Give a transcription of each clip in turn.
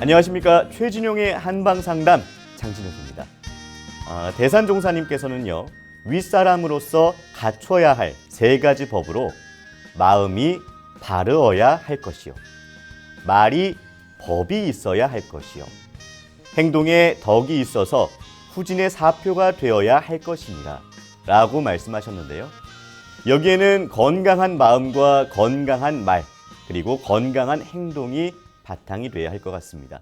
안녕하십니까. 최진용의 한방상담 장진혁입니다. 대산종사님께서는요, 윗사람으로서 갖춰야 할 3가지 법으로 마음이 바르어야 할 것이요, 말이 법이 있어야 할 것이요, 행동에 덕이 있어서 후진의 사표가 되어야 할 것이니라 라고 말씀하셨는데요. 여기에는 건강한 마음과 건강한 말, 그리고 건강한 행동이 바탕이 돼야 할 것 같습니다.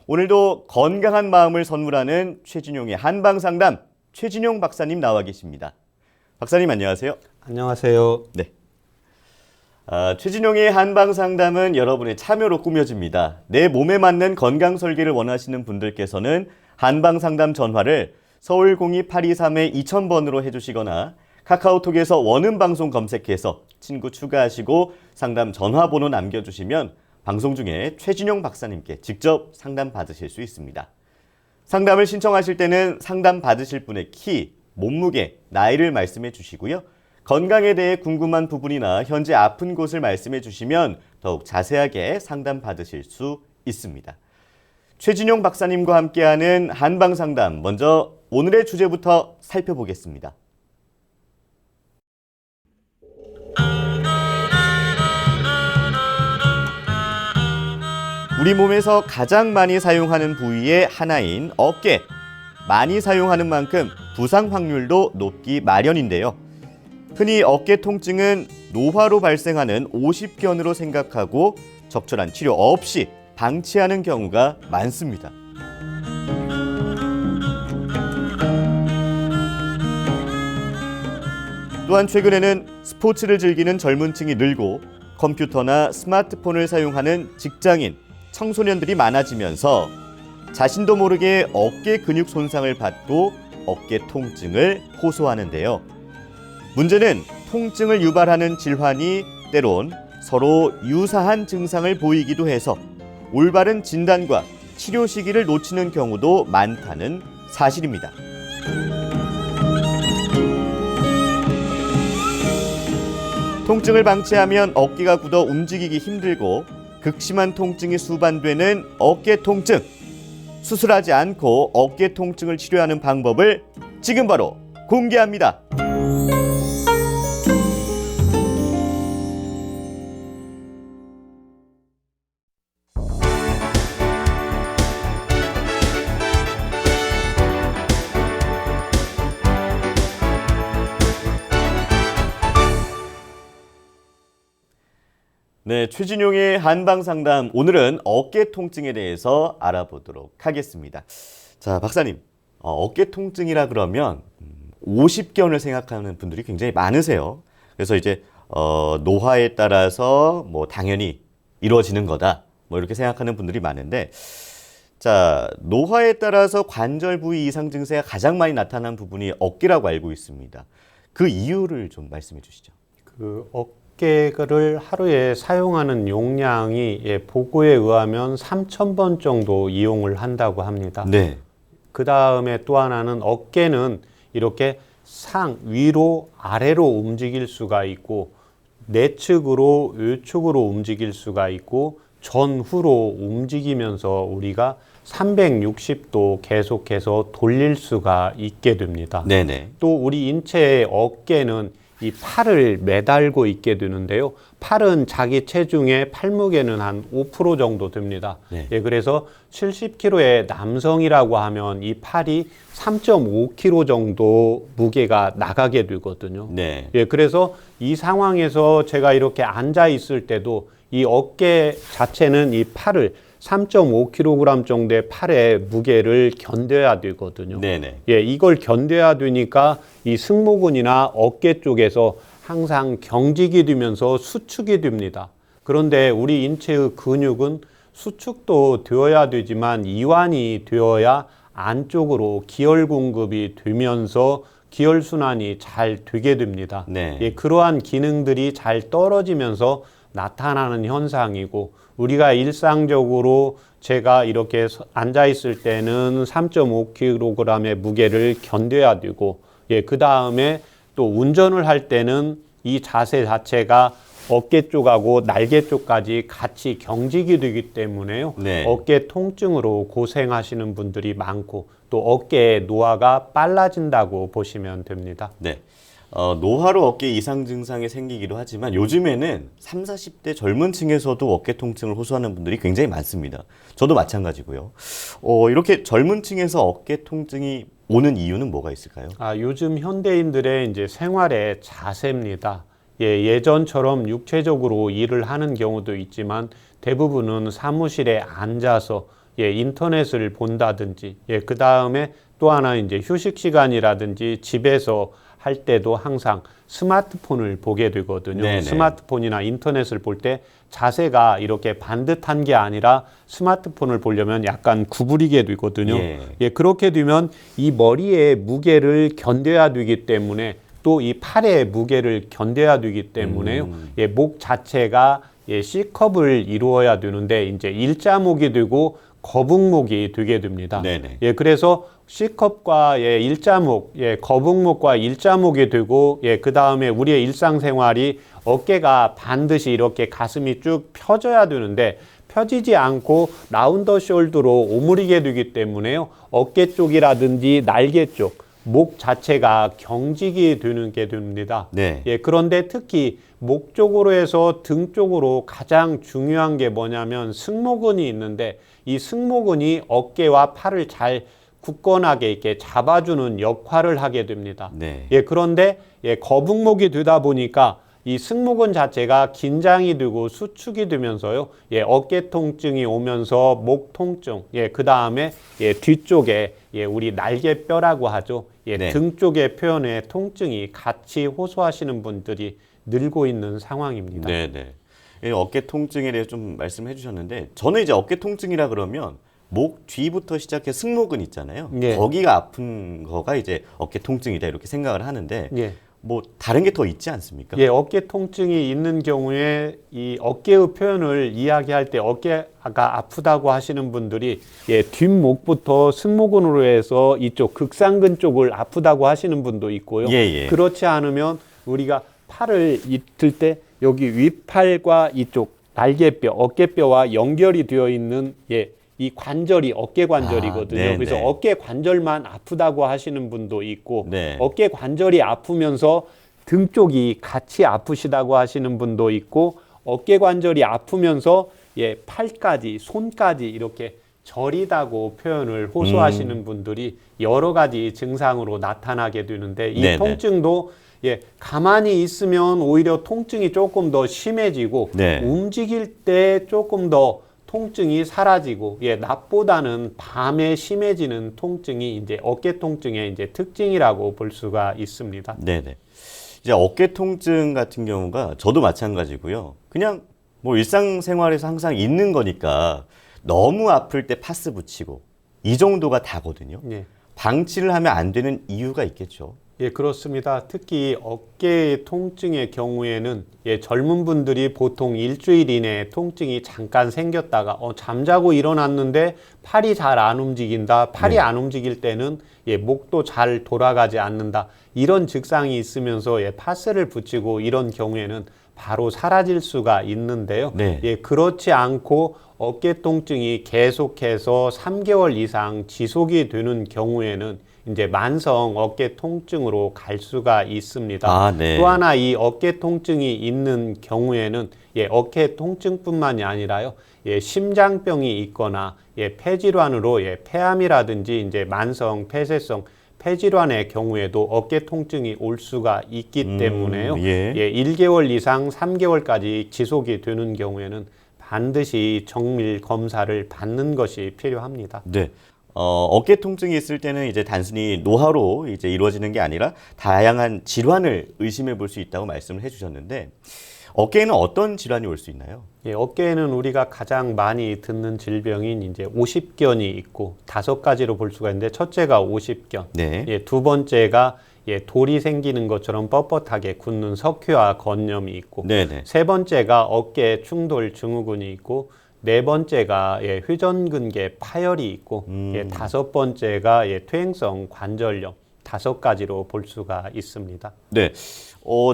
오늘도 건강한 마음을 선물하는 최진용의 한방상담, 최진용 박사님 나와 계십니다. 박사님 안녕하세요. 안녕하세요. 네. 최진용의 한방상담은 여러분의 참여로 꾸며집니다. 내 몸에 맞는 건강 설계를 원하시는 분들께서는 한방상담 전화를 서울 02823-2000번으로 해주시거나 카카오톡에서 원음방송 검색해서 친구 추가하시고 상담 전화번호 남겨주시면 방송 중에 최진용 박사님께 직접 상담 받으실 수 있습니다. 상담을 신청하실 때는 상담 받으실 분의 키, 몸무게, 나이를 말씀해 주시고요. 건강에 대해 궁금한 부분이나 현재 아픈 곳을 말씀해 주시면 더욱 자세하게 상담 받으실 수 있습니다. 최진용 박사님과 함께하는 한방상담, 먼저 오늘의 주제부터 살펴보겠습니다. 우리 몸에서 가장 많이 사용하는 부위의 하나인 어깨. 많이 사용하는 만큼 부상 확률도 높기 마련인데요. 흔히 어깨 통증은 노화로 발생하는 50견으로 생각하고 적절한 치료 없이 방치하는 경우가 많습니다. 또한 최근에는 스포츠를 즐기는 젊은 층이 늘고 컴퓨터나 스마트폰을 사용하는 직장인, 청소년들이 많아지면서 자신도 모르게 어깨 근육 손상을 받고 어깨 통증을 호소하는데요. 문제는 통증을 유발하는 질환이 때론 서로 유사한 증상을 보이기도 해서 올바른 진단과 치료 시기를 놓치는 경우도 많다는 사실입니다. 통증을 방치하면 어깨가 굳어 움직이기 힘들고 극심한 통증이 수반되는 어깨 통증. 수술하지 않고 어깨 통증을 치료하는 방법을 지금 바로 공개합니다. 네, 최진용의 한방상담, 오늘은 어깨 통증에 대해서 알아보도록 하겠습니다. 자, 박사님, 어깨 통증이라 그러면 50견을 생각하는 분들이 굉장히 많으세요. 그래서 이제 노화에 따라서 뭐 당연히 이루어지는 거다, 뭐 이렇게 생각하는 분들이 많은데, 자, 노화에 따라서 관절 부위 이상 증세가 가장 많이 나타나는 부분이 어깨라고 알고 있습니다. 그 이유를 좀 말씀해 주시죠. 어깨를 하루에 사용하는 용량이 보고에 의하면 3,000번 정도 이용을 한다고 합니다. 네. 그 다음에 또 하나는 어깨는 이렇게 위로 아래로 움직일 수가 있고 내측으로 외측으로 움직일 수가 있고 전후로 움직이면서 우리가 360도 계속해서 돌릴 수가 있게 됩니다. 네네. 또 우리 인체의 어깨는 이 팔을 매달고 있게 되는데요. 팔은 자기 체중의 팔무게는 한 5% 정도 됩니다. 네. 그래서 70kg의 남성이라고 하면 이 팔이 3.5kg 정도 무게가 나가게 되거든요. 네. 그래서 이 상황에서 제가 이렇게 앉아 있을 때도 이 어깨 자체는 이 팔을 3.5kg 정도의 팔의 무게를 견뎌야 되거든요. 네네. 이걸 견뎌야 되니까 이 승모근이나 어깨 쪽에서 항상 경직이 되면서 수축이 됩니다. 그런데 우리 인체의 근육은 수축도 되어야 되지만 이완이 되어야 안쪽으로 기혈 공급이 되면서 기혈순환이 잘 되게 됩니다. 네. 그러한 기능들이 잘 떨어지면서 나타나는 현상이고 우리가 일상적으로 제가 이렇게 앉아 있을 때는 3.5kg의 무게를 견뎌야 되고 그 다음에 또 운전을 할 때는 이 자세 자체가 어깨 쪽하고 날개 쪽까지 같이 경직이 되기 때문에요. 네. 어깨 통증으로 고생하시는 분들이 많고 또 어깨의 노화가 빨라진다고 보시면 됩니다. 네. 노화로 어깨 이상 증상이 생기기도 하지만 요즘에는 3, 40대 젊은 층에서도 어깨 통증을 호소하는 분들이 굉장히 많습니다. 저도 마찬가지고요. 이렇게 젊은 층에서 어깨 통증이 오는 이유는 뭐가 있을까요? 요즘 현대인들의 이제 생활의 자세입니다. 예전처럼 육체적으로 일을 하는 경우도 있지만 대부분은 사무실에 앉아서 인터넷을 본다든지 그 다음에 또 하나 이제 휴식 시간이라든지 집에서 할 때도 항상 스마트폰을 보게 되거든요. 네네. 스마트폰이나 인터넷을 볼 때 자세가 이렇게 반듯한 게 아니라 스마트폰을 보려면 약간 구부리게 되거든요. 그렇게 되면 이 머리의 무게를 견뎌야 되기 때문에 또 이 팔의 무게를 견뎌야 되기 때문에요. 목 자체가 C컵을 이루어야 되는데 이제 일자목이 되고 거북목이 되게 됩니다. 네네. 그래서 C컵과 일자목, 거북목과 일자목이 되고 그 다음에 우리의 일상생활이 어깨가 반드시 이렇게 가슴이 쭉 펴져야 되는데 펴지지 않고 라운더 숄더로 오므리게 되기 때문에요. 어깨 쪽이라든지 날개 쪽, 목 자체가 경직이 되는 게 됩니다. 네. 그런데 특히 목 쪽으로 해서 등 쪽으로 가장 중요한 게 뭐냐면 승모근이 있는데 이 승모근이 어깨와 팔을 잘 굳건하게 이렇게 잡아주는 역할을 하게 됩니다. 네. 그런데 거북목이 되다 보니까 이 승모근 자체가 긴장이 되고 수축이 되면서요. 어깨 통증이 오면서 목 통증, 그 다음에 뒤쪽에 우리 날개뼈라고 하죠. 네. 등 쪽의 표현의 통증이 같이 호소하시는 분들이 늘고 있는 상황입니다. 네네. 어깨 통증에 대해서 좀 말씀해 주셨는데 저는 이제 어깨 통증이라 그러면 목 뒤부터 시작해 승모근 있잖아요. 거기가 아픈 거가 이제 어깨 통증이다 이렇게 생각을 하는데 뭐 다른 게 더 있지 않습니까? 어깨 통증이 있는 경우에 이 어깨의 표현을 이야기할 때 어깨가 아프다고 하시는 분들이 뒷목부터 승모근으로 해서 이쪽 극상근 쪽을 아프다고 하시는 분도 있고요. 그렇지 않으면 우리가 팔을 이틀 때 여기 윗팔과 이쪽 날개뼈, 어깨뼈와 연결이 되어 있는 이 관절이 어깨 관절이거든요. 그래서 어깨 관절만 아프다고 하시는 분도 있고 어깨 관절이 아프면서 등 쪽이 같이 아프시다고 하시는 분도 있고 어깨 관절이 아프면서 팔까지 손까지 이렇게 저리다고 표현을 호소하시는 분들이 여러 가지 증상으로 나타나게 되는데 이 통증도 가만히 있으면 오히려 통증이 조금 더 심해지고 움직일 때 조금 더 통증이 사라지고 낮보다는 밤에 심해지는 통증이 이제 어깨 통증의 이제 특징이라고 볼 수가 있습니다. 네네. 이제 어깨 통증 같은 경우가 저도 마찬가지고요. 그냥 뭐 일상생활에서 항상 있는 거니까 너무 아플 때 파스 붙이고 이 정도가 다거든요. 방치를 하면 안 되는 이유가 있겠죠. 그렇습니다. 특히 어깨 통증의 경우에는 젊은 분들이 보통 일주일 이내에 통증이 잠깐 생겼다가 잠자고 일어났는데 팔이 잘 안 움직인다. 팔이 안 움직일 때는 목도 잘 돌아가지 않는다. 이런 증상이 있으면서 파스를 붙이고 이런 경우에는 바로 사라질 수가 있는데요. 그렇지 않고 어깨 통증이 계속해서 3개월 이상 지속이 되는 경우에는 이제 만성 어깨 통증으로 갈 수가 있습니다. 또 하나 이 어깨 통증이 있는 경우에는 어깨 통증뿐만이 아니라요. 심장병이 있거나 폐질환으로 폐암이라든지 이제 만성 폐쇄성 폐질환의 경우에도 어깨 통증이 올 수가 있기 때문에요. 1개월 이상 3개월까지 지속이 되는 경우에는 반드시 정밀 검사를 받는 것이 필요합니다. 네. 어깨 통증이 있을 때는 이제 단순히 노화로 이제 이루어지는 게 아니라 다양한 질환을 의심해 볼 수 있다고 말씀을 해주셨는데 어깨에는 어떤 질환이 올 수 있나요? 어깨에는 우리가 가장 많이 듣는 질병인 이제 오십견이 있고 5가지로 볼 수가 있는데 첫째가 오십견, 두 번째가 돌이 생기는 것처럼 뻣뻣하게 굳는 석회화 건염이 있고 세 번째가 어깨 충돌 증후군이 있고 네 번째가 회전근개 파열이 있고 다섯 번째가 퇴행성 관절염 5가지로 볼 수가 있습니다.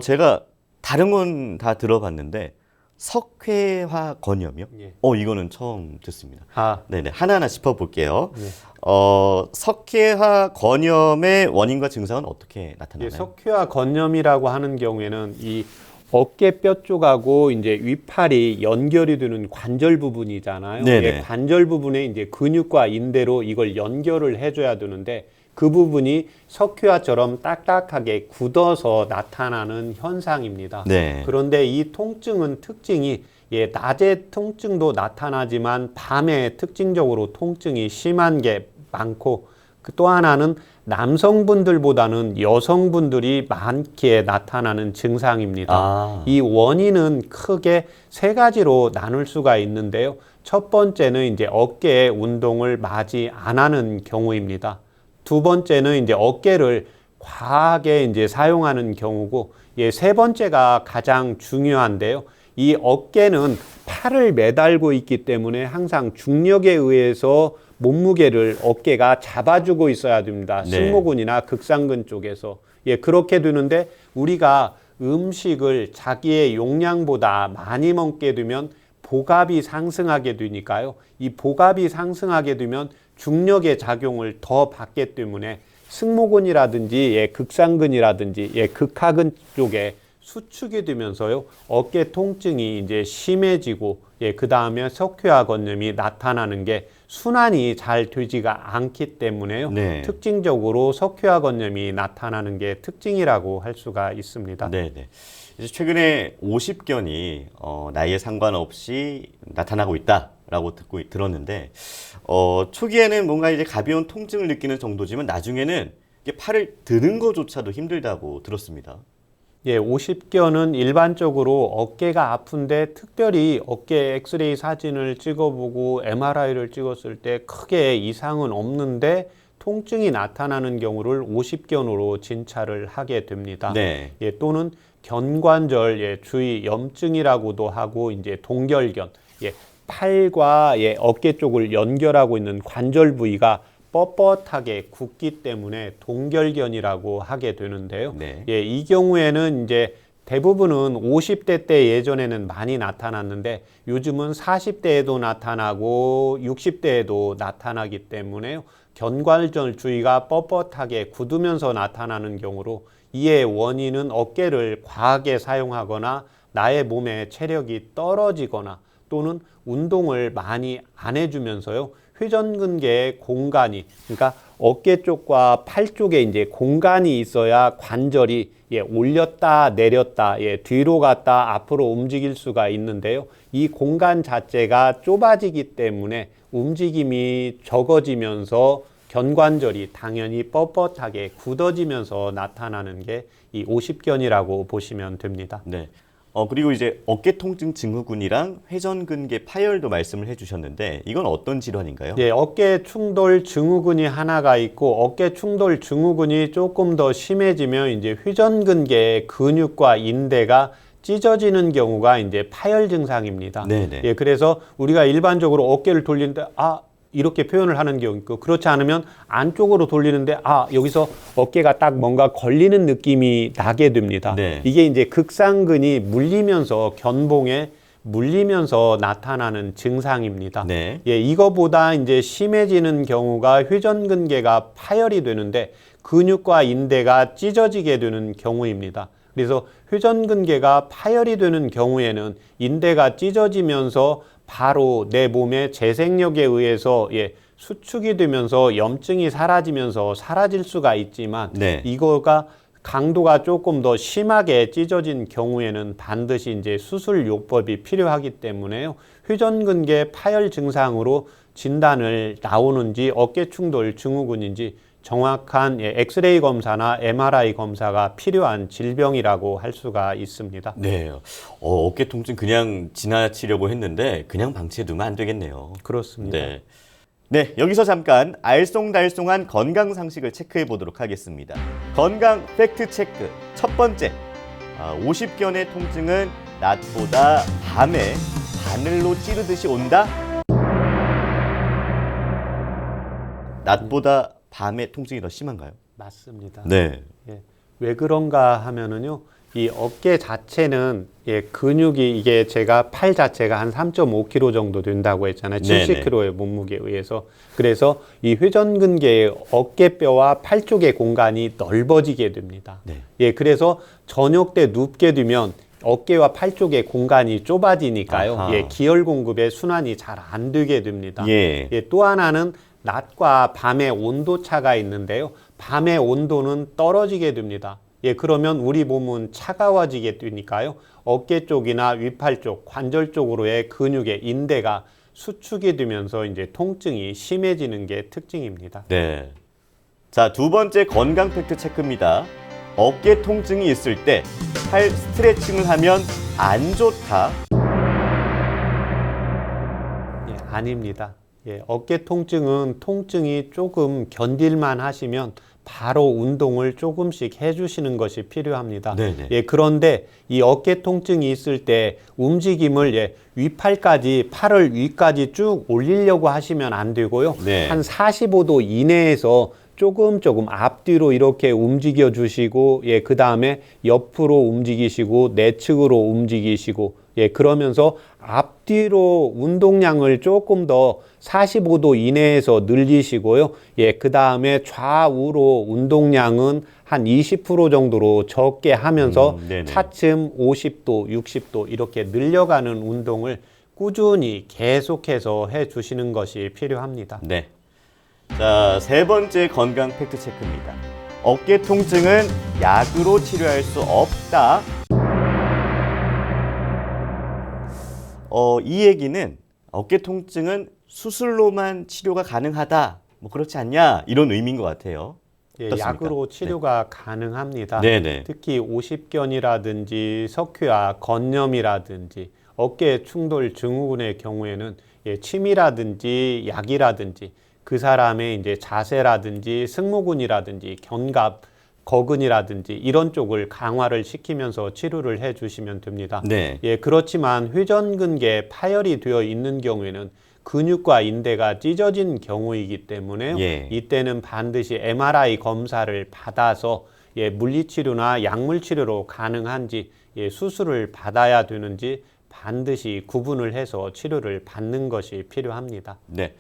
제가 다른 건 다 들어봤는데 석회화 건염이요? 예. 이거는 처음 듣습니다. 아, 네네, 하나하나 짚어볼게요. 예. 석회화 건염의 원인과 증상은 어떻게 나타나나요? 석회화 건염이라고 하는 경우에는 이 어깨 뼈 쪽하고 이제 위팔이 연결이 되는 관절 부분이잖아요. 네네. 예, 관절 부분에 이제 근육과 인대로 이걸 연결을 해줘야 되는데 그 부분이 석회화처럼 딱딱하게 굳어서 나타나는 현상입니다. 네. 그런데 이 통증은 특징이 낮에 통증도 나타나지만 밤에 특징적으로 통증이 심한 게 많고 또 하나는 남성분들보다는 여성분들이 많게 나타나는 증상입니다. 아. 이 원인은 크게 세 가지로 나눌 수가 있는데요. 첫 번째는 이제 어깨 운동을 마지 안 하는 경우입니다. 두 번째는 이제 어깨를 과하게 이제 사용하는 경우고, 세 번째가 가장 중요한데요. 이 어깨는 팔을 매달고 있기 때문에 항상 중력에 의해서 몸무게를 어깨가 잡아주고 있어야 됩니다. 네. 승모근이나 극상근 쪽에서. 그렇게 되는데 우리가 음식을 자기의 용량보다 많이 먹게 되면 복압이 상승하게 되니까요. 이 복압이 상승하게 되면 중력의 작용을 더 받기 때문에 승모근이라든지 극상근이라든지 극하근 쪽에 수축이 되면서요. 어깨 통증이 이제 심해지고 그 다음에 석회화 건염이 나타나는 게 순환이 잘 되지가 않기 때문에요. 네. 특징적으로 석회화 건염이 나타나는 게 특징이라고 할 수가 있습니다. 네네. 이제 최근에 오십견이 나이에 상관없이 나타나고 있다라고 들었는데 초기에는 뭔가 이제 가벼운 통증을 느끼는 정도지만 나중에는 이게 팔을 드는 것조차도 힘들다고 들었습니다. 50견은 일반적으로 어깨가 아픈데 특별히 어깨 엑스레이 사진을 찍어보고 MRI를 찍었을 때 크게 이상은 없는데 통증이 나타나는 경우를 50견으로 진찰을 하게 됩니다. 네. 또는 견관절 주위 염증이라고도 하고 이제 동결견, 팔과 어깨 쪽을 연결하고 있는 관절 부위가 뻣뻣하게 굳기 때문에 동결견이라고 하게 되는데요. 네. 이 경우에는 이제 대부분은 50대 때 예전에는 많이 나타났는데 요즘은 40대에도 나타나고 60대에도 나타나기 때문에 견관절 주위가 뻣뻣하게 굳으면서 나타나는 경우로 이의 원인은 어깨를 과하게 사용하거나 나의 몸의 체력이 떨어지거나 또는 운동을 많이 안 해주면서요. 회전근개의 공간이, 그러니까 어깨 쪽과 팔 쪽에 이제 공간이 있어야 관절이 올렸다 내렸다 뒤로 갔다 앞으로 움직일 수가 있는데요. 이 공간 자체가 좁아지기 때문에 움직임이 적어지면서 견관절이 당연히 뻣뻣하게 굳어지면서 나타나는 게 이 오십견이라고 보시면 됩니다. 네. 그리고 이제 어깨 통증 증후군이랑 회전근개 파열도 말씀을 해주셨는데 이건 어떤 질환인가요? 어깨 충돌 증후군이 하나가 있고 어깨 충돌 증후군이 조금 더 심해지면 이제 회전근개 근육과 인대가 찢어지는 경우가 이제 파열 증상입니다. 네네. 그래서 우리가 일반적으로 어깨를 돌리는데 이렇게 표현을 하는 경우 있고 그렇지 않으면 안쪽으로 돌리는데 여기서 어깨가 딱 뭔가 걸리는 느낌이 나게 됩니다. 네. 이게 이제 극상근이 물리면서 견봉에 물리면서 나타나는 증상입니다. 네. 이거보다 이제 심해지는 경우가 회전근개가 파열이 되는데 근육과 인대가 찢어지게 되는 경우입니다. 그래서 회전근개가 파열이 되는 경우에는 인대가 찢어지면서 바로 내 몸의 재생력에 의해서 수축이 되면서 염증이 사라지면서 사라질 수가 있지만 네. 이거가 강도가 조금 더 심하게 찢어진 경우에는 반드시 이제 수술 요법이 필요하기 때문에요. 회전근개 파열 증상으로 진단을 나오는지 어깨 충돌 증후군인지 정확한 엑스레이 검사나 MRI 검사가 필요한 질병이라고 할 수가 있습니다. 네. 어깨 통증 그냥 지나치려고 했는데 그냥 방치해두면 안 되겠네요. 그렇습니다. 네. 네, 여기서 잠깐 알쏭달쏭한 건강 상식을 체크해 보도록 하겠습니다. 건강 팩트 체크. 첫 번째, 50견의 통증은 낮보다 밤에 바늘로 찌르듯이 온다. 낮보다 밤에 통증이 더 심한가요? 맞습니다. 네. 왜 그런가 하면은요, 이 어깨 자체는 근육이 이게 제가 팔 자체가 한 3.5kg 정도 된다고 했잖아요. 네네. 70kg의 몸무게에 의해서. 그래서 이 회전근개의 어깨뼈와 팔 쪽의 공간이 넓어지게 됩니다. 네. 그래서 저녁 때 눕게 되면 어깨와 팔 쪽의 공간이 좁아지니까요. 아하. 기혈 공급의 순환이 잘 안 되게 됩니다. 예. 또 하나는 낮과 밤의 온도 차가 있는데요. 밤의 온도는 떨어지게 됩니다. 그러면 우리 몸은 차가워지게 되니까요. 어깨 쪽이나 위팔 쪽, 관절 쪽으로의 근육의 인대가 수축이 되면서 이제 통증이 심해지는 게 특징입니다. 네. 자, 두 번째 건강 팩트 체크입니다. 어깨 통증이 있을 때 팔 스트레칭을 하면 안 좋다. 아닙니다. 어깨 통증은 통증이 조금 견딜만 하시면 바로 운동을 조금씩 해주시는 것이 필요합니다. 네네. 그런데 이 어깨 통증이 있을 때 움직임을 위팔까지, 팔을 위까지 쭉 올리려고 하시면 안 되고요. 네. 한 45도 이내에서 조금 앞뒤로 이렇게 움직여 주시고, 그 다음에 옆으로 움직이시고, 내측으로 움직이시고, 그러면서 앞뒤로 운동량을 조금 더 45도 이내에서 늘리시고요. 그 다음에 좌우로 운동량은 한 20% 정도로 적게 하면서 네네. 차츰 50도, 60도 이렇게 늘려가는 운동을 꾸준히 계속해서 해 주시는 것이 필요합니다. 네. 자, 세 번째 건강 팩트 체크입니다. 어깨 통증은 약으로 치료할 수 없다. 이 얘기는 어깨 통증은 수술로만 치료가 가능하다. 뭐 그렇지 않냐? 이런 의미인 것 같아요. 어떻습니까? 약으로 치료가 가능합니다. 네네. 특히 오십견이라든지 석회화, 건염이라든지 어깨 충돌 증후군의 경우에는 침이라든지 약이라든지 그 사람의 이제 자세라든지 승모근이라든지 견갑, 거근이라든지 이런 쪽을 강화를 시키면서 치료를 해 주시면 됩니다. 네. 그렇지만 회전근개 파열이 되어 있는 경우에는 근육과 인대가 찢어진 경우이기 때문에 이때는 반드시 MRI 검사를 받아서 물리치료나 약물치료로 가능한지 수술을 받아야 되는지 반드시 구분을 해서 치료를 받는 것이 필요합니다. 네.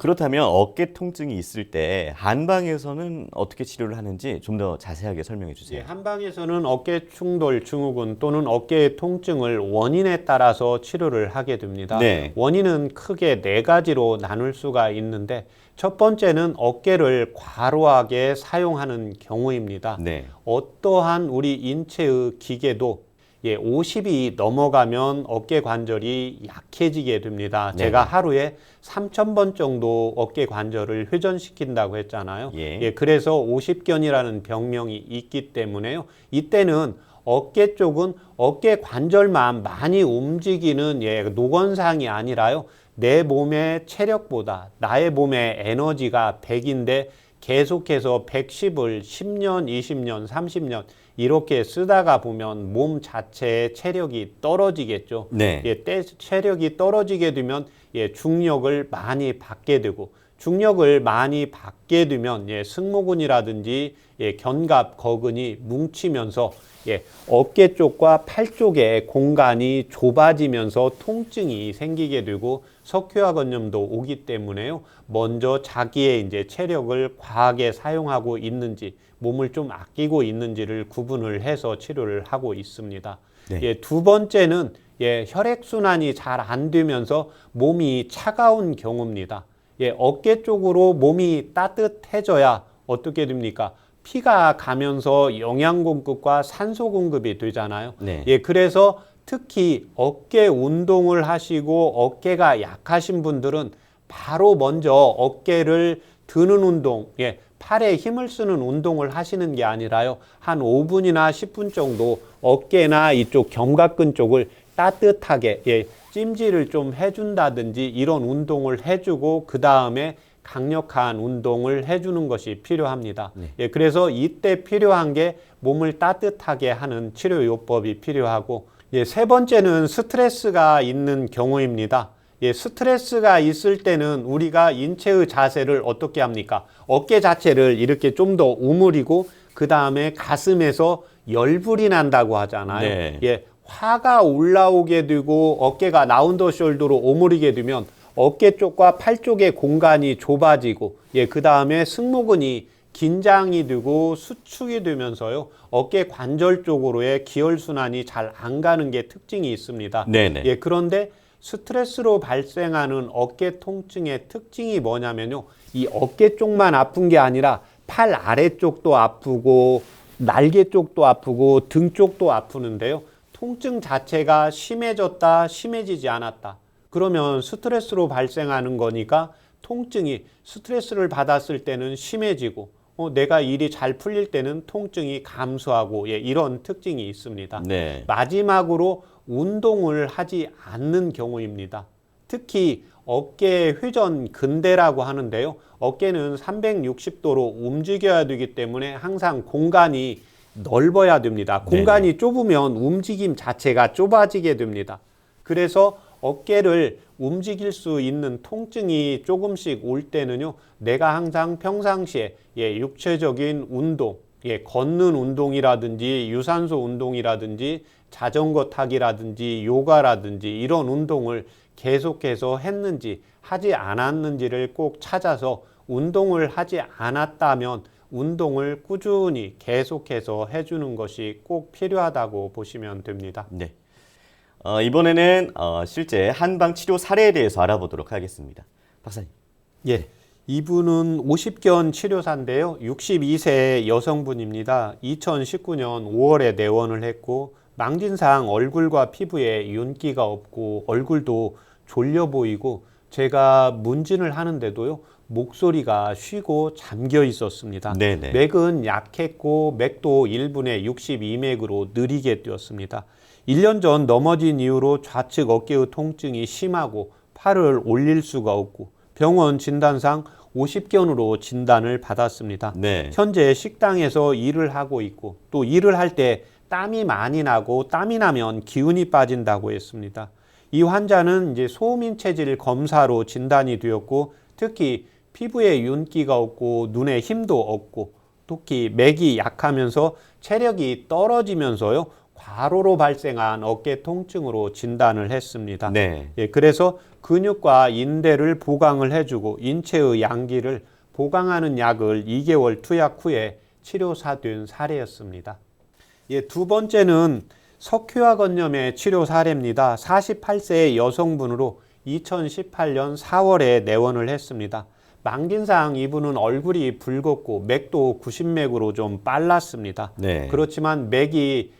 그렇다면 어깨 통증이 있을 때 한방에서는 어떻게 치료를 하는지 좀 더 자세하게 설명해 주세요. 한방에서는 어깨 충돌 증후군 또는 어깨의 통증을 원인에 따라서 치료를 하게 됩니다. 네. 원인은 크게 4가지로 나눌 수가 있는데 첫 번째는 어깨를 과로하게 사용하는 경우입니다. 네. 어떠한 우리 인체의 기계도 50이 넘어가면 어깨 관절이 약해지게 됩니다. 네. 제가 하루에 3,000번 정도 어깨 관절을 회전시킨다고 했잖아요. 그래서 50견이라는 병명이 있기 때문에요. 이때는 어깨 쪽은 어깨 관절만 많이 움직이는 노건상이 아니라요. 내 몸의 체력보다 나의 몸의 에너지가 100인데 계속해서 110을 10년, 20년, 30년 이렇게 쓰다가 보면 몸 자체의 체력이 떨어지겠죠. 네. 체력이 떨어지게 되면 중력을 많이 받게 되고 중력을 많이 받게 되면 승모근이라든지 견갑, 거근이 뭉치면서 어깨 쪽과 팔 쪽의 공간이 좁아지면서 통증이 생기게 되고 석회화 건염도 오기 때문에요. 먼저 자기의 이제 체력을 과하게 사용하고 있는지 몸을 좀 아끼고 있는지를 구분을 해서 치료를 하고 있습니다. 네. 두 번째는 혈액순환이 잘 안 되면서 몸이 차가운 경우입니다. 어깨 쪽으로 몸이 따뜻해져야 어떻게 됩니까? 피가 가면서 영양 공급과 산소 공급이 되잖아요. 네. 그래서 특히 어깨 운동을 하시고 어깨가 약하신 분들은 바로 먼저 어깨를 드는 운동, 팔에 힘을 쓰는 운동을 하시는 게 아니라요. 한 5분이나 10분 정도 어깨나 이쪽 견갑근 쪽을 따뜻하게 찜질을 좀 해준다든지 이런 운동을 해주고 그 다음에 강력한 운동을 해주는 것이 필요합니다. 그래서 이때 필요한 게 몸을 따뜻하게 하는 치료 요법이 필요하고 세 번째는 스트레스가 있는 경우입니다. 스트레스가 있을 때는 우리가 인체의 자세를 어떻게 합니까? 어깨 자체를 이렇게 좀 더 우물이고 그 다음에 가슴에서 열불이 난다고 하잖아요. 네. 예, 화가 올라오게 되고 어깨가 라운더 숄더로 오므리게 되면 어깨 쪽과 팔 쪽의 공간이 좁아지고, 예, 그 다음에 승모근이 긴장이 되고 수축이 되면서요, 어깨 관절 쪽으로의 기혈순환이 잘 안 가는 게 특징이 있습니다. 네네. 예, 그런데 스트레스로 발생하는 어깨 통증의 특징이 뭐냐면요, 이 어깨 쪽만 아픈 게 아니라 팔 아래쪽도 아프고 날개 쪽도 아프고 등 쪽도 아프는데요, 통증 자체가 심해졌다, 심해지지 않았다. 그러면 스트레스로 발생하는 거니까 통증이 스트레스를 받았을 때는 심해지고, 내가 일이 잘 풀릴 때는 통증이 감소하고, 예, 이런 특징이 있습니다. 네. 마지막으로 운동을 하지 않는 경우입니다. 특히 어깨 회전 근대라고 하는데요. 어깨는 360도로 움직여야 되기 때문에 항상 공간이 넓어야 됩니다. 공간이 좁으면 움직임 자체가 좁아지게 됩니다. 그래서 어깨를 움직일 수 있는 통증이 조금씩 올 때는요, 내가 항상 평상시에, 예, 육체적인 운동, 예, 걷는 운동이라든지 유산소 운동이라든지 자전거 타기라든지 요가라든지 이런 운동을 계속해서 했는지 하지 않았는지를 꼭 찾아서, 운동을 하지 않았다면 운동을 꾸준히 계속해서 해주는 것이 꼭 필요하다고 보시면 됩니다. 네. 이번에는 실제 한방 치료 사례에 대해서 알아보도록 하겠습니다. 박사님. 예, 이분은 50견 치료사인데요. 62세 여성분입니다. 2019년 5월에 내원을 했고, 망진상 얼굴과 피부에 윤기가 없고 얼굴도 졸려 보이고, 제가 문진을 하는데도요, 목소리가 쉬고 잠겨 있었습니다. 네네. 맥은 약했고 맥도 1분에 62맥으로 느리게 뛰었습니다. 1년 전 넘어진 이후로 좌측 어깨의 통증이 심하고 팔을 올릴 수가 없고, 병원 진단상 50견으로 진단을 받았습니다. 네. 현재 식당에서 일을 하고 있고, 또 일을 할 때 땀이 많이 나고, 땀이 나면 기운이 빠진다고 했습니다. 이 환자는 이제 소음인 체질 검사로 진단이 되었고, 특히 피부에 윤기가 없고 눈에 힘도 없고, 특히 맥이 약하면서 체력이 떨어지면서요, 과로로 발생한 어깨 통증으로 진단을 했습니다. 네. 예, 그래서 근육과 인대를 보강을 해주고 인체의 양기를 보강하는 약을 2개월 투약 후에 치료사된 사례였습니다. 예, 두 번째는 석회화 건염의 치료 사례입니다. 48세의 여성분으로 2018년 4월에 내원을 했습니다. 망진상 이분은 얼굴이 붉었고 맥도 90맥으로 좀 빨랐습니다. 네. 그렇지만 맥이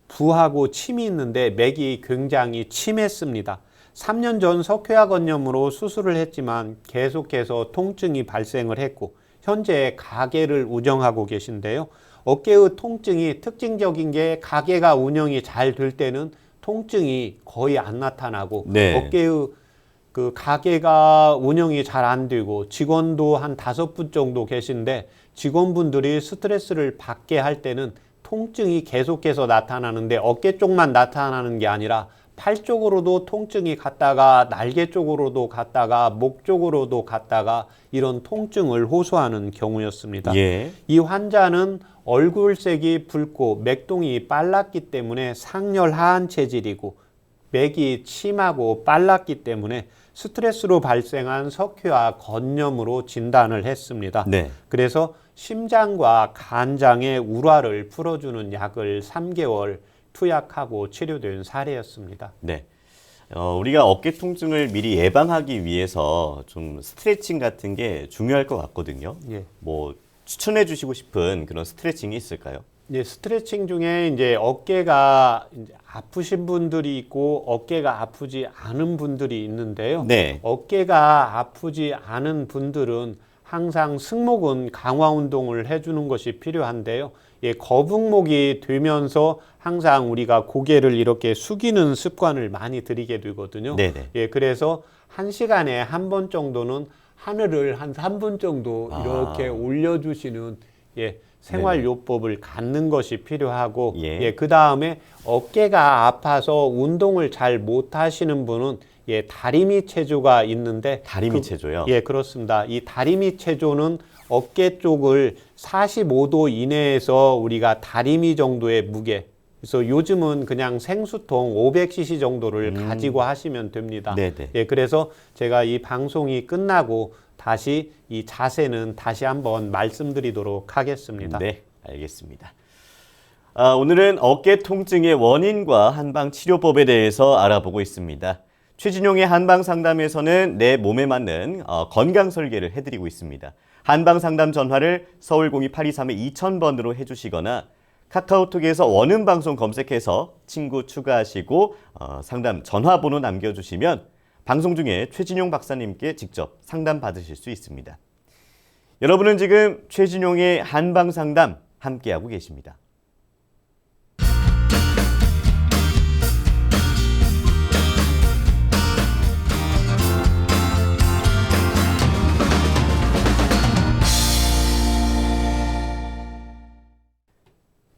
부하고 침이 있는데 맥이 굉장히 침했습니다. 3년 전 석회화 건염으로 수술을 했지만 계속해서 통증이 발생을 했고, 현재 가게를 운영하고 계신데요. 어깨의 통증이 특징적인 게, 가게가 운영이 잘 될 때는 통증이 거의 안 나타나고, 네. 어깨의 그 가게가 운영이 잘 안 되고 직원도 한 5분 정도 계신데, 직원분들이 스트레스를 받게 할 때는 통증이 계속해서 나타나는데, 어깨 쪽만 나타나는 게 아니라 팔 쪽으로도 통증이 갔다가 날개 쪽으로도 갔다가 목 쪽으로도 갔다가 이런 통증을 호소하는 경우였습니다. 예. 이 환자는 얼굴색이 붉고 맥동이 빨랐기 때문에 상열 하한 체질이고, 맥이 침하고 빨랐기 때문에 스트레스로 발생한 석회화 건염으로 진단을 했습니다. 네. 그래서 심장과 간장의 우라를 풀어주는 약을 3개월 투약하고 치료된 사례였습니다. 네. 우리가 어깨 통증을 미리 예방하기 위해서 좀 스트레칭 같은 게 중요할 것 같거든요. 예. 뭐 추천해 주시고 싶은 그런 스트레칭이 있을까요? 예, 스트레칭 중에 이제 어깨가 이제 아프신 분들이 있고 어깨가 아프지 않은 분들이 있는데요. 네. 어깨가 아프지 않은 분들은 항상 승모근 강화 운동을 해주는 것이 필요한데요. 예, 거북목이 되면서 항상 우리가 고개를 이렇게 숙이는 습관을 많이 들이게 되거든요. 네네. 예, 그래서 1시간에 한 번 정도는 하늘을 한 3분 정도 이렇게 올려주시는, 예, 생활요법을 갖는 것이 필요하고, 예. 예, 그 다음에 어깨가 아파서 운동을 잘 못하시는 분은, 예, 다리미 체조가 있는데, 다리미 체조요? 예, 그렇습니다. 이 다리미 체조는 어깨 쪽을 45도 이내에서 우리가 다리미 정도의 무게, 그래서 요즘은 그냥 생수통 500cc 정도를 가지고 하시면 됩니다. 네네. 예, 그래서 제가 이 방송이 끝나고 다시 이 자세는 다시 한번 말씀드리도록 하겠습니다. 네, 알겠습니다. 오늘은 어깨 통증의 원인과 한방 치료법에 대해서 알아보고 있습니다. 최진용의 한방 상담에서는 내 몸에 맞는 건강 설계를 해드리고 있습니다. 한방 상담 전화를 서울 02-823-2000번으로 해주시거나 카카오톡에서 원음 방송 검색해서 친구 추가하시고 상담 전화번호 남겨주시면 방송 중에 최진용 박사님께 직접 상담 받으실 수 있습니다. 여러분은 지금 최진용의 한방 상담 함께하고 계십니다.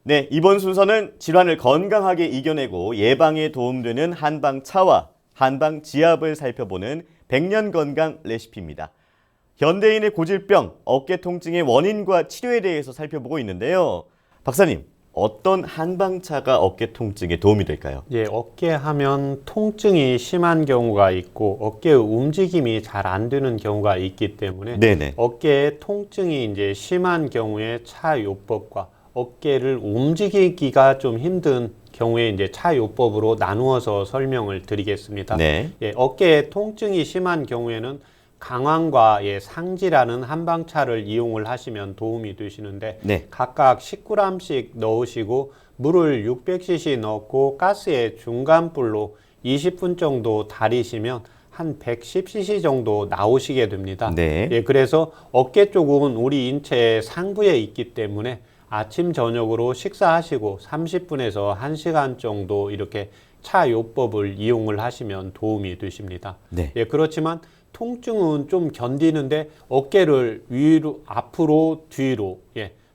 네, 이번 순서는 질환을 건강하게 이겨내고 예방에 도움되는 한방차와 한방지압을 살펴보는 백년건강 레시피입니다. 현대인의 고질병, 어깨 통증의 원인과 치료에 대해서 살펴보고 있는데요. 박사님, 어떤 한방차가 어깨 통증에 도움이 될까요? 예, 어깨 하면 통증이 심한 경우가 있고 어깨의 움직임이 잘 안 되는 경우가 있기 때문에 네네. 어깨에 통증이 이제 심한 경우에 차요법과 어깨를 움직이기가 좀 힘든 경우에 이제 차요법으로 나누어서 설명을 드리겠습니다. 네. 예, 어깨에 통증이 심한 경우에는 강황과 상지라는 한방차를 이용을 하시면 도움이 되시는데 네. 각각 10g씩 넣으시고 물을 600cc 넣고 가스에 중간불로 20분 정도 달이시면 한 110cc 정도 나오시게 됩니다. 네. 예, 그래서 어깨 쪽은 우리 인체의 상부에 있기 때문에 아침 저녁으로 식사하시고 30분에서 1시간 정도 이렇게 차요법을 이용을 하시면 도움이 되십니다. 네. 예, 그렇지만 통증은 좀 견디는데 어깨를 위로, 앞으로, 뒤로,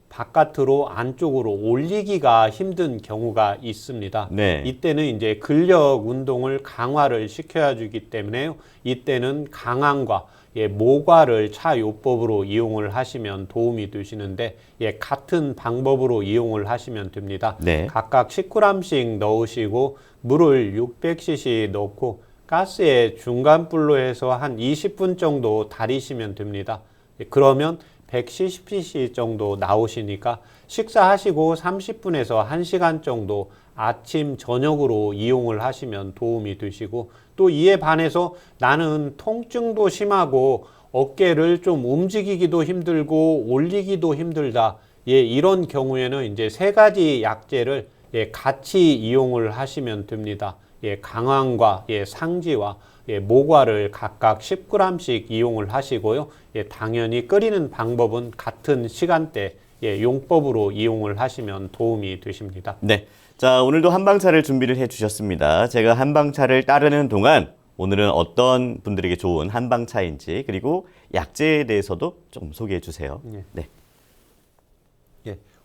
바깥으로, 안쪽으로 올리기가 힘든 경우가 있습니다. 네. 이때는 이제 근력 운동을 강화를 시켜야 주기 때문에 이때는 강황과 모과를 차요법으로 이용을 하시면 도움이 되시는데 같은 방법으로 이용을 하시면 됩니다. 네. 각각 10g씩 넣으시고 물을 600cc 넣고 가스에 중간불로 해서 한 20분 정도 달이시면 됩니다. 그러면 170cc 정도 나오시니까 식사하시고 30분에서 1시간 정도 아침, 저녁으로 이용을 하시면 도움이 되시고 또 이에 반해서 나는 통증도 심하고 어깨를 좀 움직이기도 힘들고 올리기도 힘들다. 이런 경우에는 이제 세 가지 약재를 같이 이용을 하시면 됩니다. 강황과 상지와 모과를 각각 10g씩 이용을 하시고요. 당연히 끓이는 방법은 같은 시간대 용법으로 이용을 하시면 도움이 되십니다. 네. 자, 오늘도 한방차를 준비를 해 주셨습니다. 제가 한방차를 따르는 동안 오늘은 어떤 분들에게 좋은 한방차인지 그리고 약재에 대해서도 좀 소개해 주세요. 네.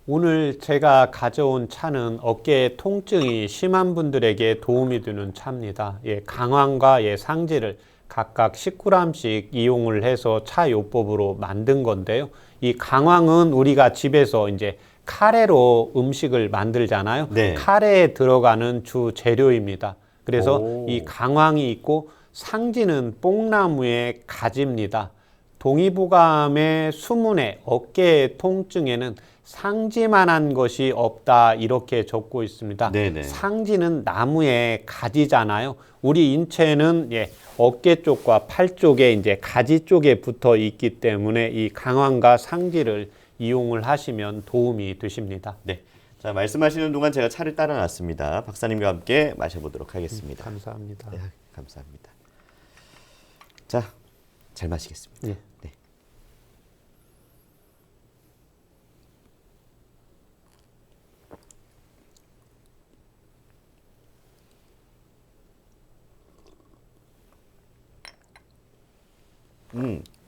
오늘 제가 가져온 차는 어깨 통증이 심한 분들에게 도움이 되는 차입니다. 강황과 상지를 각각 10g씩 이용을 해서 차요법으로 만든 건데요. 이 강황은 우리가 집에서 이제 카레로 음식을 만들잖아요. 네. 카레에 들어가는 주 재료입니다. 그래서 오. 이 강황이 있고 상지는 뽕나무의 가지입니다. 동의보감의 수문에 어깨 통증에는 상지만한 것이 없다 이렇게 적고 있습니다. 네네. 상지는 나무의 가지잖아요. 우리 인체는 어깨 쪽과 팔 쪽에 이제 가지 쪽에 붙어 있기 때문에 이 강황과 상지를 이용을 하시면 도움이 되십니다. 네. 자, 말씀하시는 동안 제가 차를 따라 놨습니다. 박사님과 함께 마셔보도록 하겠습니다. 감사합니다. 네, 감사합니다. 자, 잘 마시겠습니다. 예. 네.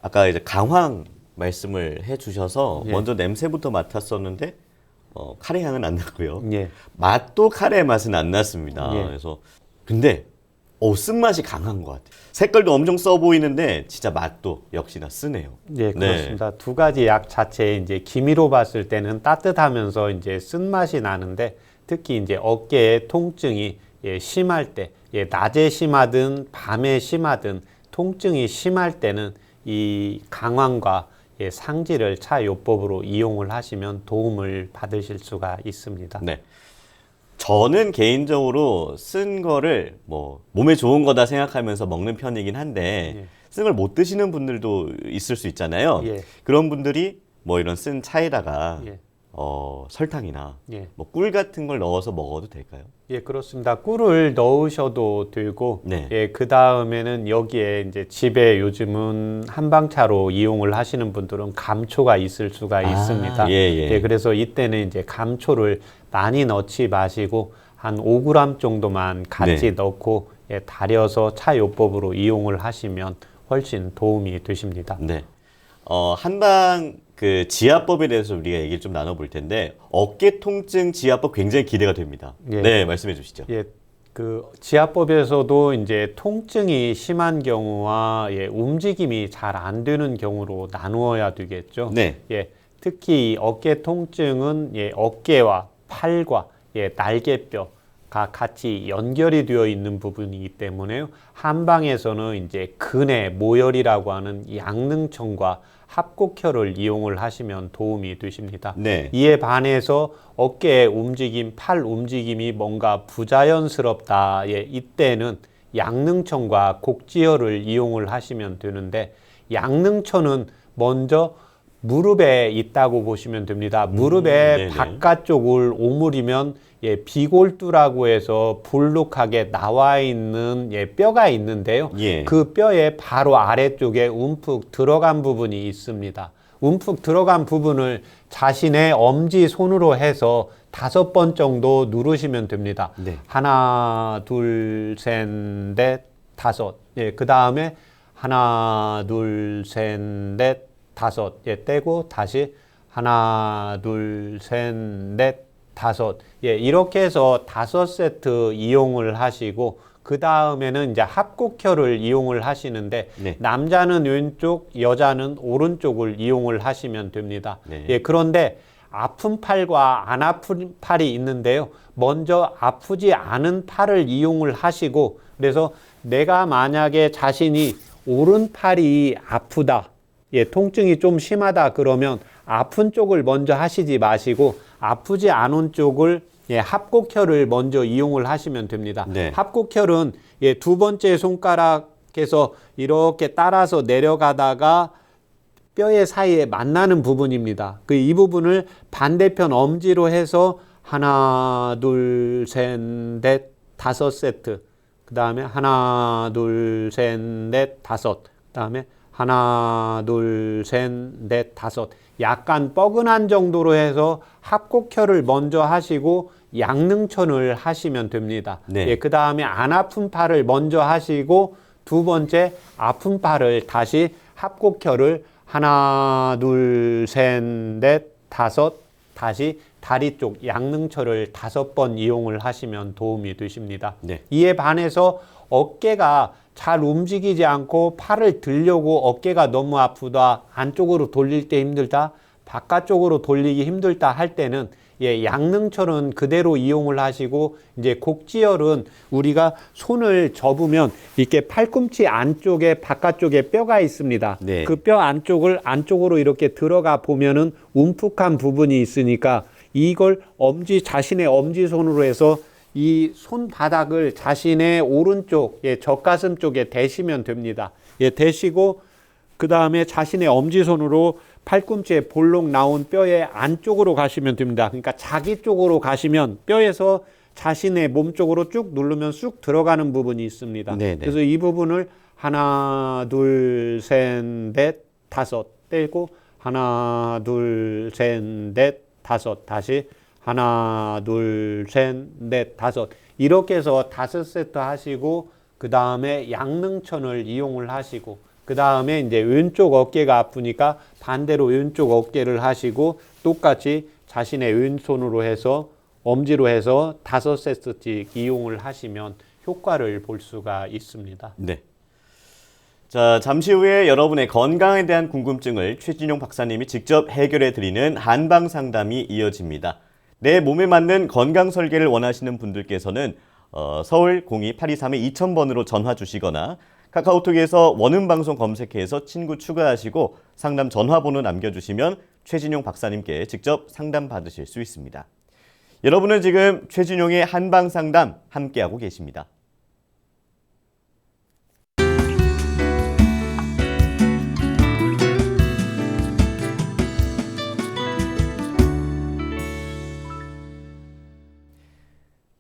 아까 이제 강황 말씀을 해주셔서 먼저 냄새부터 맡았었는데 카레 향은 안 나고요. 예. 맛도 카레 맛은 안 났습니다. 예. 그래서 근데 쓴맛이 강한 것 같아요. 색깔도 엄청 써 보이는데 진짜 맛도 역시나 쓰네요. 예, 그렇습니다. 두 가지 약 자체에 이제 기미로 봤을 때는 따뜻하면서 이제 쓴맛이 나는데 특히 이제 어깨의 통증이 심할 때, 낮에 심하든 밤에 심하든 통증이 심할 때는 이 강황과 상지를 차요법으로 이용을 하시면 도움을 받으실 수가 있습니다. 네. 저는 개인적으로 쓴 거를 뭐 몸에 좋은 거다 생각하면서 먹는 편이긴 한데 쓴 걸 못 드시는 분들도 있을 수 있잖아요. 예. 그런 분들이 뭐 이런 쓴 차에다가 예. 설탕이나 예. 뭐 꿀 같은 걸 넣어서 먹어도 될까요? 예, 그렇습니다. 꿀을 넣으셔도 되고, 네. 예, 그 다음에는 여기에 이제 집에 요즘은 한방차로 이용을 하시는 분들은 감초가 있을 수가 있습니다. 예. 그래서 이때는 이제 감초를 많이 넣지 마시고 한 5g 정도만 같이 네. 넣고 달여서 차요법으로 이용을 하시면 훨씬 도움이 되십니다. 네. 한방 그 지압법에 대해서 우리가 얘기를 좀 나눠볼 텐데 어깨 통증 지압법 굉장히 기대가 됩니다. 예. 네, 말씀해 주시죠. 예, 그 지압법에서도 이제 통증이 심한 경우와 움직임이 잘 안 되는 경우로 나누어야 되겠죠. 네. 특히 어깨 통증은 어깨와 팔과 날개뼈가 같이 연결이 되어 있는 부분이기 때문에요. 한방에서는 이제 근의 모열이라고 하는 양릉천과 합곡혈을 이용을 하시면 도움이 되십니다. 네. 이에 반해서 어깨의 움직임, 팔 움직임이 뭔가 부자연스럽다. 이때는 양릉천과 곡지혈을 이용을 하시면 되는데 양릉천은 먼저 무릎에 있다고 보시면 됩니다. 무릎의 네네. 바깥쪽을 오므리면 비골두라고 해서 볼록하게 나와 있는 뼈가 있는데요. 예. 그 뼈의 바로 아래쪽에 움푹 들어간 부분이 있습니다. 움푹 들어간 부분을 자신의 엄지 손으로 해서 5번 정도 누르시면 됩니다. 네. 하나, 둘, 셋, 넷, 다섯. 그 다음에 하나, 둘, 셋, 넷, 다섯. 떼고 다시 하나, 둘, 셋, 넷, 다섯. 이렇게 해서 5세트 이용을 하시고 그 다음에는 이제 합곡혈을 이용을 하시는데 네. 남자는 왼쪽, 여자는 오른쪽을 이용을 하시면 됩니다. 네. 그런데 아픈 팔과 안 아픈 팔이 있는데요. 먼저 아프지 않은 팔을 이용을 하시고 그래서 내가 만약에 자신이 오른팔이 아프다. 통증이 좀 심하다 그러면 아픈 쪽을 먼저 하시지 마시고 아프지 않은 쪽을 합곡혈을 먼저 이용을 하시면 됩니다. 네. 합곡혈은 두 번째 손가락에서 이렇게 따라서 내려가다가 뼈의 사이에 만나는 부분입니다. 이 부분을 반대편 엄지로 해서 하나, 둘, 셋, 넷, 5세트. 그 다음에 하나, 둘, 셋, 넷, 다섯. 그 다음에 하나, 둘, 셋, 넷, 다섯. 약간 뻐근한 정도로 해서 합곡혈을 먼저 하시고 양릉천을 하시면 됩니다. 네. 그 다음에 안 아픈 팔을 먼저 하시고 두 번째 아픈 팔을 다시 합곡혈을 하나, 둘, 셋, 넷, 다섯. 다시 다리 쪽 양릉천을 5번 이용을 하시면 도움이 되십니다. 네. 이에 반해서 어깨가 잘 움직이지 않고 팔을 들려고 어깨가 너무 아프다, 안쪽으로 돌릴 때 힘들다, 바깥쪽으로 돌리기 힘들다 할 때는 양릉천은 그대로 이용을 하시고 이제 곡지혈은 우리가 손을 접으면 이렇게 팔꿈치 안쪽에 바깥쪽에 뼈가 있습니다. 네. 그 뼈 안쪽을 안쪽으로 이렇게 들어가 보면은 움푹한 부분이 있으니까 이걸 자신의 엄지손으로 해서 이 손바닥을 자신의 오른쪽 젖가슴 쪽에 대시면 됩니다. 대시고 그 다음에 자신의 엄지손으로 팔꿈치에 볼록 나온 뼈의 안쪽으로 가시면 됩니다. 그러니까 자기 쪽으로 가시면 뼈에서 자신의 몸 쪽으로 쭉 누르면 쑥 들어가는 부분이 있습니다. 네네. 그래서 이 부분을 하나, 둘, 셋, 넷, 다섯 떼고 하나, 둘, 셋, 넷, 다섯 다시 하나, 둘, 셋, 넷, 다섯 이렇게 해서 5세트 하시고 그 다음에 양릉천을 이용을 하시고 그 다음에 이제 왼쪽 어깨가 아프니까 반대로 왼쪽 어깨를 하시고 똑같이 자신의 왼손으로 해서 엄지로 해서 5세트씩 이용을 하시면 효과를 볼 수가 있습니다. 네. 자, 잠시 후에 여러분의 건강에 대한 궁금증을 최진용 박사님이 직접 해결해 드리는 한방 상담이 이어집니다. 내 몸에 맞는 건강 설계를 원하시는 분들께서는 서울 02-823-2000번으로 전화 주시거나 카카오톡에서 원음방송 검색해서 친구 추가하시고 상담 전화번호 남겨주시면 최진용 박사님께 직접 상담 받으실 수 있습니다. 여러분은 지금 최진용의 한방 상담 함께하고 계십니다.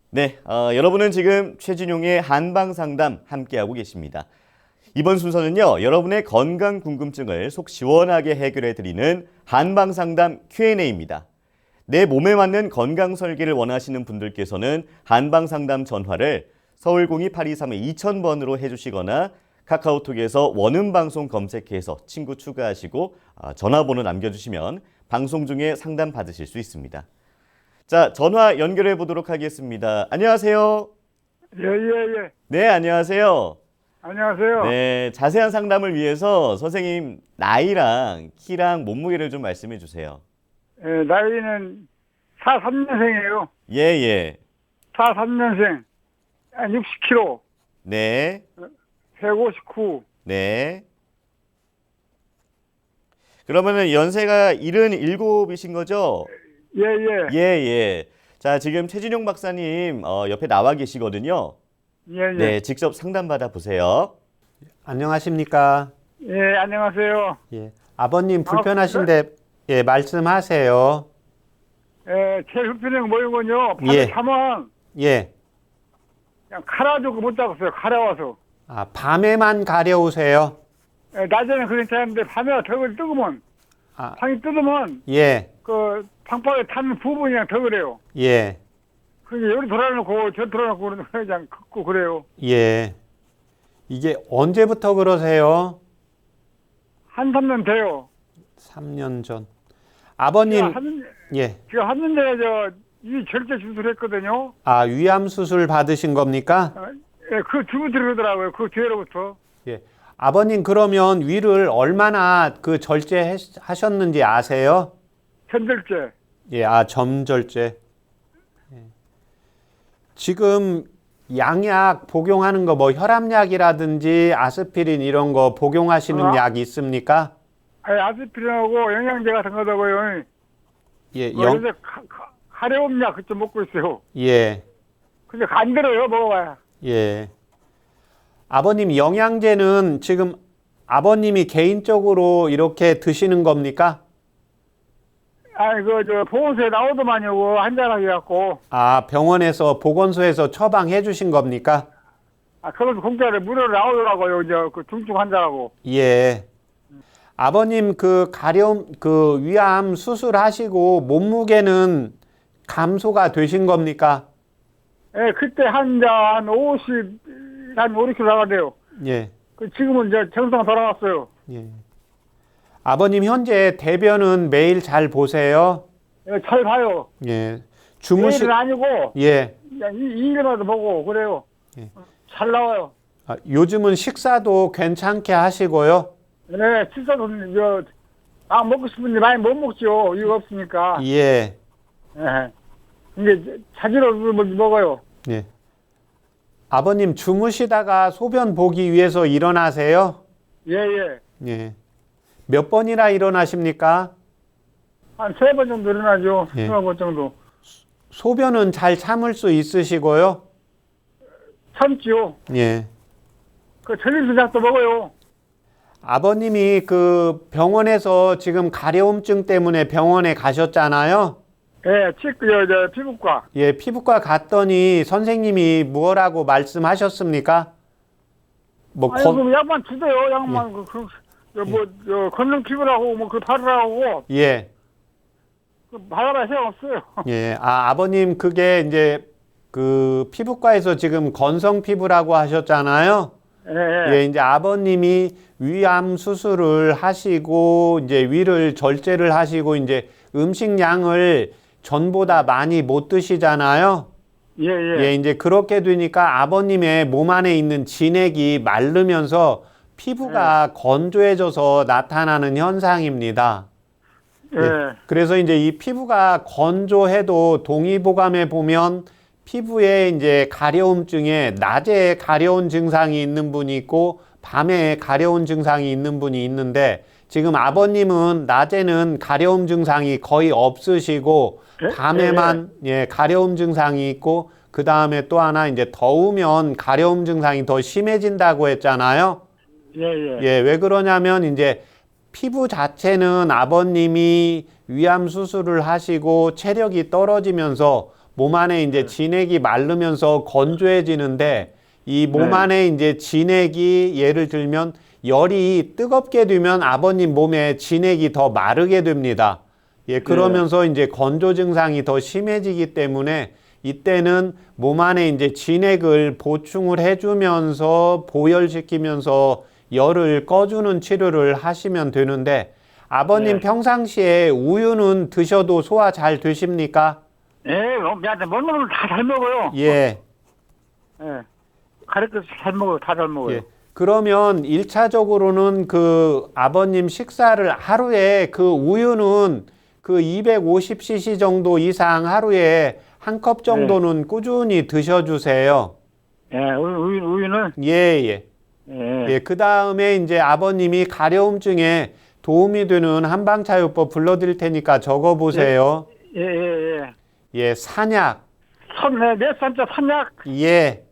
네, 여러분은 지금 최진용의 한방 상담 함께하고 계십니다. 이번 순서는요, 여러분의 건강 궁금증을 속 시원하게 해결해 드리는 한방 상담 Q&A입니다. 내 몸에 맞는 건강 설계를 원하시는 분들께서는 한방 상담 전화를 서울 02-823-2000번으로 해주시거나 카카오톡에서 원음방송 검색해서 친구 추가하시고 전화번호 남겨주시면 방송 중에 상담 받으실 수 있습니다. 자, 전화 연결해 보도록 하겠습니다. 안녕하세요. 예. 네, 안녕하세요. 안녕하세요. 네, 자세한 상담을 위해서 선생님 나이랑 키랑 몸무게를 좀 말씀해 주세요. 예, 나이는 43년생이에요. 예. 43년생. 60kg. 네, 159. 네. 그러면은 연세가 77이신 거죠? 예. 예. 자, 지금 최진용 박사님 옆에 나와 계시거든요. 예. 네, 직접 상담 받아 보세요. 안녕하십니까? 예, 안녕하세요. 예. 아버님 불편하신데 예, 말씀하세요. 예, 제일 불편한 건 뭐이군요. 밤에 예. 자면 예. 그냥 가라지고 못 자겠어요. 가려워서. 아, 밤에만 가려우세요? 예, 낮에는 괜찮은데 밤에 덕을 뜨거면, 아, 방이 뜯으면 예. 그 방바닥에 타는 부분이 그냥 더 그래요. 예. 그게 여기 돌아놓고 저 돌아놓고 그냥 걷고 그래요. 예. 이게 언제부터 그러세요? 한 3년 돼요. 3년 전. 아버님, 예. 제가 했는데 이 절제 수술했거든요. 아, 위암 수술 받으신 겁니까? 예, 그 주부 들으더라고요. 그 뒤로부터. 예. 아버님 그러면 위를 얼마나 그 절제하셨는지 아세요? 전절제. 예, 아, 점절제. 예. 지금 양약 복용하는 거 뭐 혈압약이라든지 아스피린 이런 거 복용하시는 약 있습니까? 아스피린하고 영양제 같은 거다고요. 예, 요새 가려움약 그좀 먹고 있어요. 예, 근데 안 들어요, 먹어봐야. 예. 아버님 영양제는 지금 아버님이 개인적으로 이렇게 드시는 겁니까? 보건소에 나오더만요, 한잔하게 갖고. 아, 병원에서 보건소에서 처방해 주신 겁니까? 그것도 공짜로 무료로 나오더라고요, 그 중증 환자라고. 예. 아버님 그 그 위암 수술하시고 몸무게는 감소가 되신 겁니까? 예, 그때 한 5, 6kg 나가대요. 예. 지금은 정상 돌아왔어요. 예. 아버님 현재 대변은 매일 잘 보세요? 예, 잘 봐요. 예. 매일은 아니고, 예. 그냥 2일마다 보고 그래요. 예. 잘 나와요. 아, 요즘은 식사도 괜찮게 하시고요. 네, 식사도 먹고 싶은데 많이 못 먹죠. 이유가 없으니까. 예. 예. 근데 자주로 먹어요. 예. 아버님 주무시다가 소변 보기 위해서 일어나세요? 예. 예. 몇 번이나 일어나십니까? 한 3번 정도 일어나죠. 예. 3번 정도. 소변은 잘 참을 수 있으시고요? 참지요. 예. 전립수작도 먹어요. 아버님이 그 병원에서 지금 가려움증 때문에 병원에 가셨잖아요. 예, 피부과. 예, 피부과 갔더니 선생님이 뭐라고 말씀하셨습니까? 그럼 약만 주세요. 약만 건능 피부라고 바르라고. 예. 바르라 해야 없어요. 예. 아버님 그게 이제 그 피부과에서 지금 건성 피부라고 하셨잖아요. 예, 이제 아버님이 위암 수술을 하시고 이제 위를 절제를 하시고 이제 음식량을 전보다 많이 못 드시잖아요. 예, 예. 예, 이제 그렇게 되니까 아버님의 몸 안에 있는 진액이 마르면서 피부가 건조해져서 나타나는 현상입니다. 예. 그래서 이제 이 피부가 건조해도 동의보감에 보면 피부에 이제 가려움증에 낮에 가려운 증상이 있는 분이 있고 밤에 가려운 증상이 있는 분이 있는데 지금 아버님은 낮에는 가려움 증상이 거의 없으시고 밤에만 가려움 증상이 있고 그 다음에 또 하나 이제 더우면 가려움 증상이 더 심해진다고 했잖아요. 예, 예. 예, 왜 그러냐면 이제 피부 자체는 아버님이 위암 수술을 하시고 체력이 떨어지면서 몸 안에 이제 진액이 마르면서 건조해지는데 이 몸 안에 이제 진액이 예를 들면 열이 뜨겁게 되면 아버님 몸에 진액이 더 마르게 됩니다. 예, 그러면서 이제 건조 증상이 더 심해지기 때문에 이때는 몸 안에 이제 진액을 보충을 해주면서 보혈시키면서 열을 꺼주는 치료를 하시면 되는데 아버님 평상시에 우유는 드셔도 소화 잘 되십니까? 예, 미안한데 못 먹으면 다 잘 먹어요. 예. 예. 가르쳐서 잘 먹어요. 다 잘 먹어요. 예. 그러면 1차적으로는 그 아버님 식사를 하루에 그 우유는 그 250cc 정도 이상 하루에 한 컵 정도는 꾸준히 드셔주세요. 예, 우유는? 예, 예. 예. 예, 그 다음에 이제 아버님이 가려움증에 도움이 되는 한방차요법 불러드릴 테니까 적어보세요. 예, 예, 예. 예, 산약. 몇 산자 산약? 예.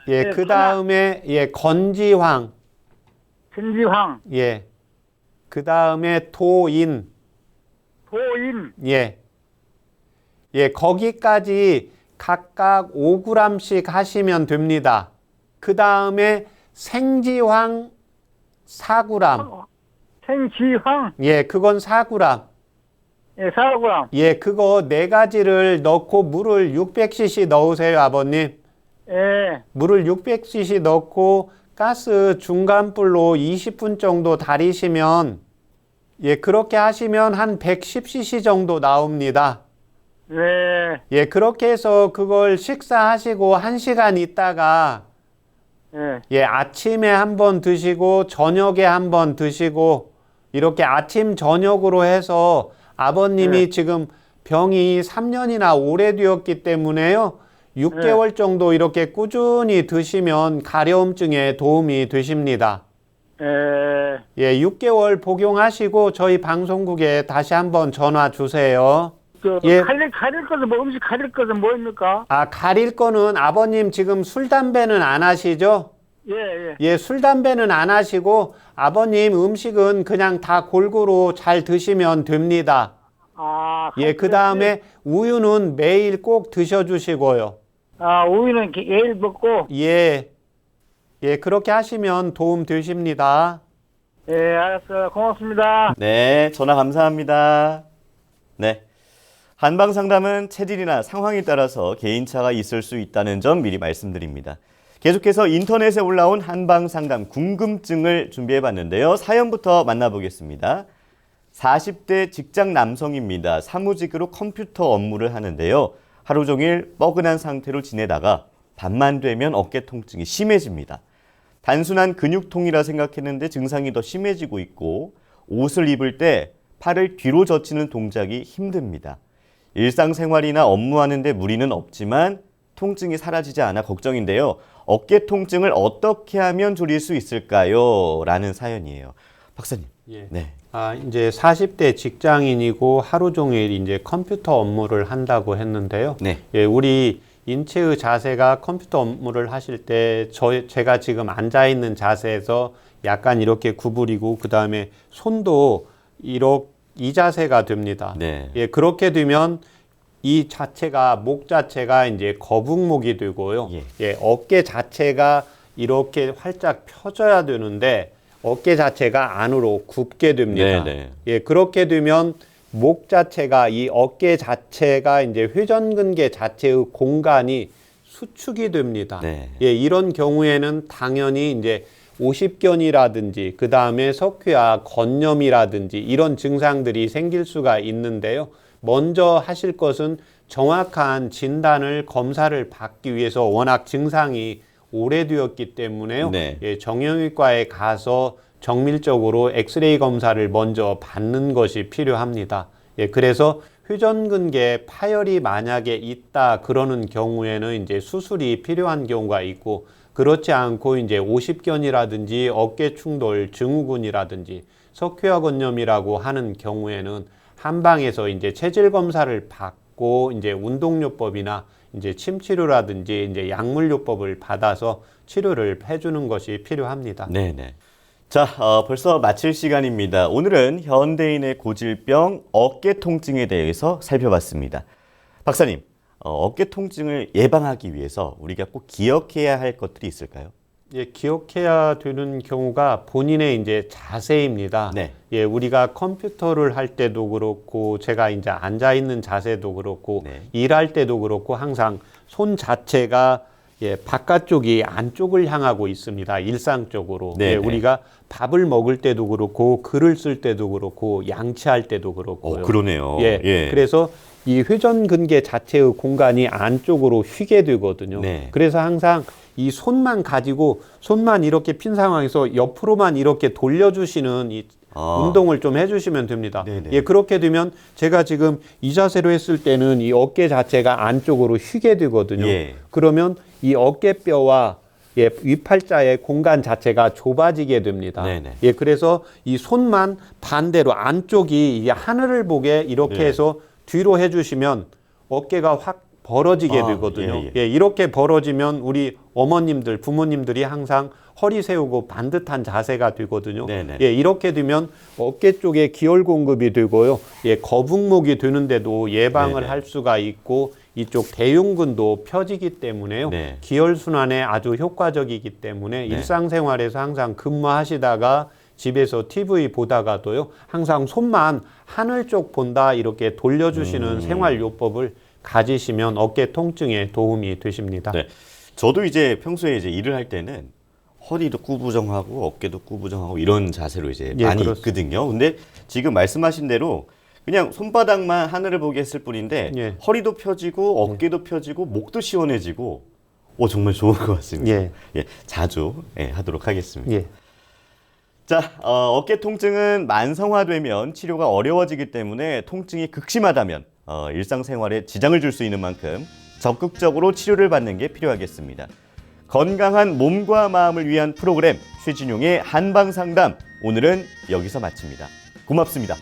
예, 그 다음에, 예, 건지황. 진지황, 예. 그 다음에 토인. 도인, 예. 예, 거기까지 각각 5g씩 하시면 됩니다. 그 다음에 생지황 4g. 생지황, 예, 그건 4g. 예, 4g. 예, 그거 네 가지를 넣고 물을 600cc 넣으세요, 아버님. 예, 물을 600cc 넣고 가스 중간불로 20분 정도 달이시면 예, 그렇게 하시면 한 110cc 정도 나옵니다. 네, 예, 그렇게 해서 그걸 식사하시고 1시간 있다가 예, 예, 아침에 한번 드시고 저녁에 한번 드시고 이렇게 아침 저녁으로 해서 아버님이 지금 병이 3년이나 오래되었기 때문에요. 6개월 정도 이렇게 꾸준히 드시면 가려움증에 도움이 되십니다. 예. 예, 6개월 복용하시고 저희 방송국에 다시 한번 전화 주세요. 예. 가릴 것은 뭐 음식 가릴 것은 뭐입니까? 아, 가릴 거는 아버님 지금 술, 담배는 안 하시죠? 예, 예. 예, 술, 담배는 안 하시고 아버님 음식은 그냥 다 골고루 잘 드시면 됩니다. 아, 예, 그 다음에 우유는 매일 꼭 드셔주시고요. 아, 우유는 매일 먹고. 예, 예, 그렇게 하시면 도움 되십니다. 예, 알았어요. 고맙습니다. 네, 전화 감사합니다. 네. 한방 상담은 체질이나 상황에 따라서 개인차가 있을 수 있다는 점 미리 말씀드립니다. 계속해서 인터넷에 올라온 한방 상담 궁금증을 준비해 봤는데요. 사연부터 만나보겠습니다. 40대 직장 남성입니다. 사무직으로 컴퓨터 업무를 하는데요. 하루 종일 뻐근한 상태로 지내다가 밤만 되면 어깨 통증이 심해집니다. 단순한 근육통이라 생각했는데 증상이 더 심해지고 있고 옷을 입을 때 팔을 뒤로 젖히는 동작이 힘듭니다. 일상생활이나 업무하는데 무리는 없지만 통증이 사라지지 않아 걱정인데요. 어깨 통증을 어떻게 하면 줄일 수 있을까요? 라는 사연이에요. 박사님. 예. 네. 아, 이제 40대 직장인이고 하루 종일 이제 컴퓨터 업무를 한다고 했는데요. 네. 예, 우리 인체의 자세가 컴퓨터 업무를 하실 때 제가 지금 앉아 있는 자세에서 약간 이렇게 구부리고 그다음에 손도 이렇게 이 자세가 됩니다. 네. 예, 그렇게 되면 이 자체가 목 자체가 이제 거북목이 되고요. 예, 어깨 자체가 이렇게 활짝 펴져야 되는데 어깨 자체가 안으로 굽게 됩니다. 네, 네. 예, 그렇게 되면 목 자체가 이 어깨 자체가 이제 회전근개 자체의 공간이 수축이 됩니다. 네. 예, 이런 경우에는 당연히 이제 오십견이라든지 그 다음에 석회화, 건염이라든지 이런 증상들이 생길 수가 있는데요. 먼저 하실 것은 정확한 진단을 검사를 받기 위해서 워낙 증상이 오래되었기 때문에요. 네. 예, 정형외과에 가서 정밀적으로 엑스레이 검사를 먼저 받는 것이 필요합니다. 예, 그래서 회전근개 파열이 만약에 있다 그러는 경우에는 이제 수술이 필요한 경우가 있고, 그렇지 않고 이제 오십견이라든지 어깨 충돌 증후군이라든지 석회화건염이라고 하는 경우에는 한방에서 이제 체질 검사를 받고 이제 운동요법이나 이제 침 치료라든지 이제 약물요법을 받아서 치료를 해주는 것이 필요합니다. 네네. 자, 벌써 마칠 시간입니다. 오늘은 현대인의 고질병 어깨 통증에 대해서 살펴봤습니다. 박사님, 어깨 통증을 예방하기 위해서 우리가 꼭 기억해야 할 것들이 있을까요? 예, 기억해야 되는 경우가 본인의 이제 자세입니다. 네. 예, 우리가 컴퓨터를 할 때도 그렇고, 제가 이제 앉아 있는 자세도 그렇고, 네. 일할 때도 그렇고, 항상 손 자체가 예, 바깥쪽이 안쪽을 향하고 있습니다. 일상적으로. 네, 예, 네. 우리가 밥을 먹을 때도 그렇고, 글을 쓸 때도 그렇고, 양치할 때도 그렇고요. 그러네요. 예, 예. 그래서 이 회전근개 자체의 공간이 안쪽으로 휘게 되거든요. 네. 그래서 항상 이 손만 가지고 손만 이렇게 핀 상황에서 옆으로만 이렇게 돌려주시는 이 운동을 좀 해주시면 됩니다. 네네. 예, 그렇게 되면 제가 지금 이 자세로 했을 때는 이 어깨 자체가 안쪽으로 휘게 되거든요. 예. 그러면 이 어깨뼈와 예, 위팔자의 공간 자체가 좁아지게 됩니다. 네네. 예, 그래서 이 손만 반대로 안쪽이 이 하늘을 보게 이렇게 네. 해서 뒤로 해주시면 어깨가 확 벌어지게 아, 되거든요. 예, 예. 예, 이렇게 벌어지면 우리 어머님들, 부모님들이 항상 허리 세우고 반듯한 자세가 되거든요. 네네. 예, 이렇게 되면 어깨 쪽에 기혈 공급이 되고요. 예, 거북목이 되는데도 예방을 네네. 할 수가 있고, 이쪽 대흉근도 펴지기 때문에요. 네. 기혈 순환에 아주 효과적이기 때문에 네. 일상생활에서 항상 근무하시다가 집에서 TV 보다가도요, 항상 손만 하늘 쪽 본다 이렇게 돌려주시는 생활요법을 가지시면 어깨 통증에 도움이 되십니다. 네. 저도 이제 평소에 이제 일을 할 때는 허리도 구부정하고 어깨도 구부정하고 이런 자세로 이제 예, 많이 그렇습니다. 있거든요. 근데 지금 말씀하신 대로 그냥 손바닥만 하늘을 보게 했을 뿐인데 예. 허리도 펴지고 어깨도 펴지고 목도 시원해지고 정말 좋은 것 같습니다. 예. 예, 자주 하도록 하겠습니다. 예. 자, 어깨 통증은 만성화되면 치료가 어려워지기 때문에 통증이 극심하다면 일상생활에 지장을 줄 수 있는 만큼 적극적으로 치료를 받는 게 필요하겠습니다. 건강한 몸과 마음을 위한 프로그램 최진용의 한방상담, 오늘은 여기서 마칩니다. 고맙습니다.